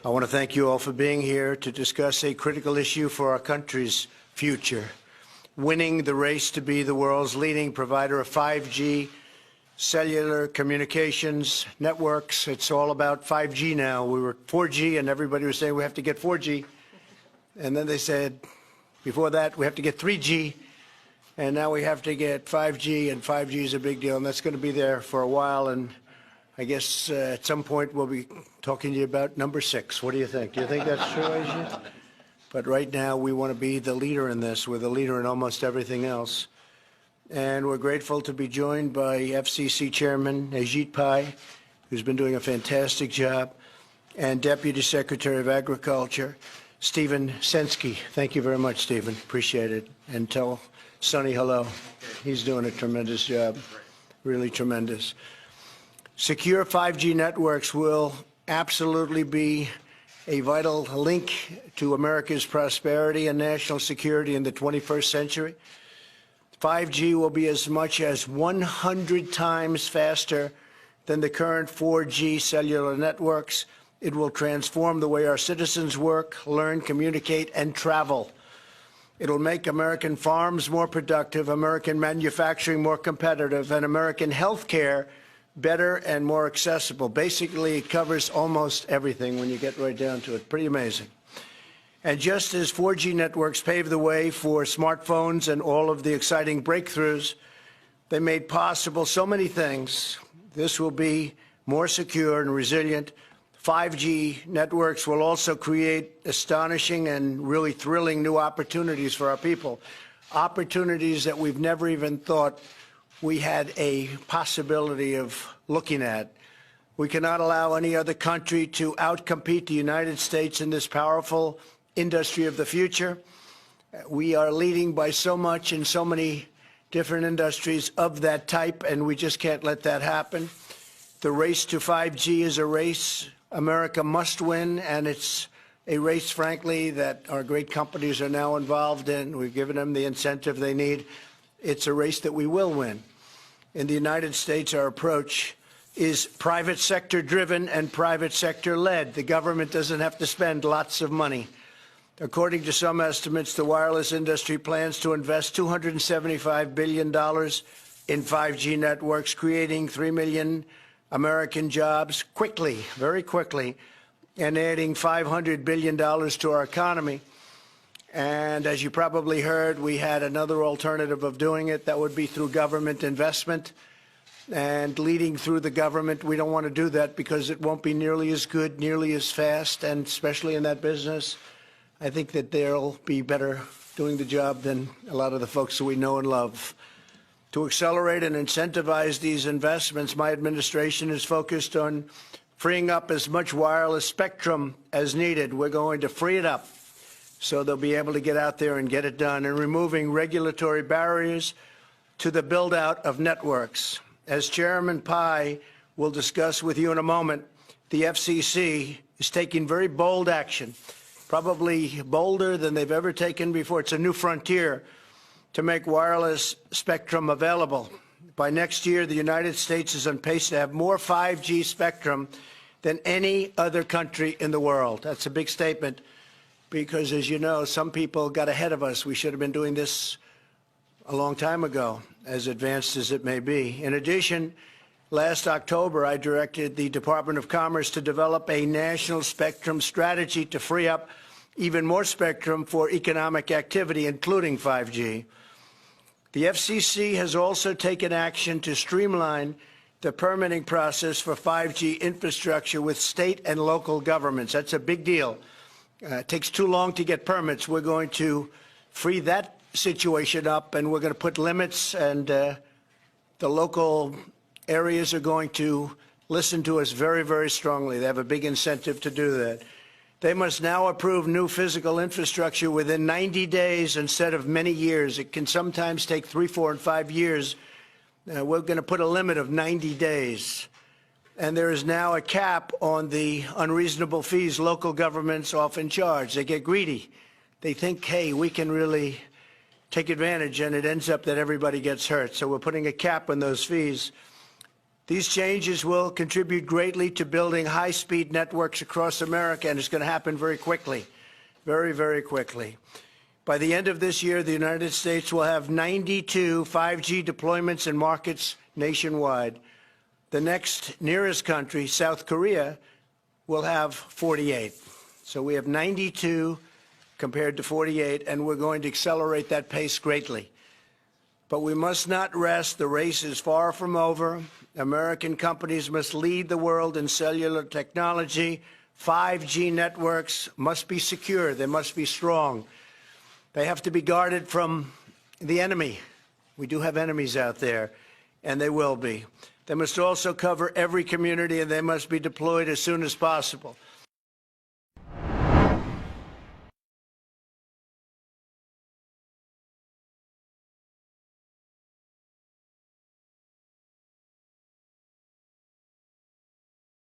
I want to thank you all for being here to discuss a critical issue for our country's future, winning the race to be the world's leading provider of 5G cellular communications networks. It's all about 5G now. We were 4G, and everybody was saying we have to get 4G. And then they said, before that, we have to get 3G. And now we have to get 5G, and 5G is a big deal, and that's going to be there for a while. And I guess at some point we'll be talking to you about number 6. What do you think? Do you think that's true, Ajit? But right now we want to be the leader in this. We're the leader in almost everything else. And we're grateful to be joined by FCC Chairman Ajit Pai, who's been doing a fantastic job, and Deputy Secretary of Agriculture, Stephen Censky. Thank you very much, Stephen. Appreciate it. And tell Sonny hello. He's doing a tremendous job, really tremendous. Secure 5G networks will absolutely be a vital link to America's prosperity and national security in the 21st century. 5G will be as much as 100 times faster than the current 4G cellular networks. It will transform the way our citizens work, learn, communicate, and travel. It will make American farms more productive, American manufacturing more competitive, and American health care better and more accessible. Basically, it covers almost everything when you get right down to it. Pretty amazing. And just as 4G networks paved the way for smartphones and all of the exciting breakthroughs, they made possible so many things. This will be more secure and resilient. 5G networks will also create astonishing and really thrilling new opportunities for our people, opportunities that we've never even thought we had a possibility of looking at. We cannot allow any other country to outcompete the United States in this powerful industry of the future. We are leading by so much in so many different industries of that type, and we just can't let that happen. The race to 5G is a race America must win, and it's a race, frankly, that our great companies are now involved in. We've given them the incentive they need. It's a race that we will win. In the United States, our approach is private sector driven and private sector led. The government doesn't have to spend lots of money. According to some estimates, the wireless industry plans to invest $275 billion in 5G networks, creating 3 million American jobs quickly, very quickly, and adding $500 billion to our economy. And as you probably heard, we had another alternative of doing it. That would be through government investment and leading through the government. We don't want to do that because it won't be nearly as good, nearly as fast, and especially in that business, I think that they'll be better doing the job than a lot of the folks that we know and love. To accelerate and incentivize these investments, my administration is focused on freeing up as much wireless spectrum as needed. We're going to free it up so they'll be able to get out there and get it done, and removing regulatory barriers to the build-out of networks. As Chairman Pai will discuss with you in a moment, the FCC is taking very bold action, probably bolder than they've ever taken before. It's a new frontier to make wireless spectrum available. By next year, the United States is on pace to have more 5G spectrum than any other country in the world. That's a big statement because, as you know, some people got ahead of us. We should have been doing this a long time ago, as advanced as it may be. In addition, last October, I directed the Department of Commerce to develop a national spectrum strategy to free up even more spectrum for economic activity, including 5G. The FCC has also taken action to streamline the permitting process for 5G infrastructure with state and local governments. That's a big deal. It takes too long to get permits. We're going to free that situation up, and we're going to put limits, and the local areas are going to listen to us very, very strongly. They have a big incentive to do that. They must now approve new physical infrastructure within 90 days instead of many years. It can sometimes take 3, 4, and 5 years. We're going to put a limit of 90 days. And there is now a cap on the unreasonable fees local governments often charge. They get greedy. They think, hey, we can really take advantage, and it ends up that everybody gets hurt. So we're putting a cap on those fees. These changes will contribute greatly to building high-speed networks across America, and it's going to happen very quickly, very, very quickly. By the end of this year, the United States will have 92 5G deployments in markets nationwide. The next nearest country, South Korea, will have 48. So we have 92 compared to 48, and we're going to accelerate that pace greatly. But we must not rest. The race is far from over. American companies must lead the world in cellular technology. 5G networks must be secure. They must be strong. They have to be guarded from the enemy. We do have enemies out there, and they will be. They must also cover every community, and they must be deployed as soon as possible.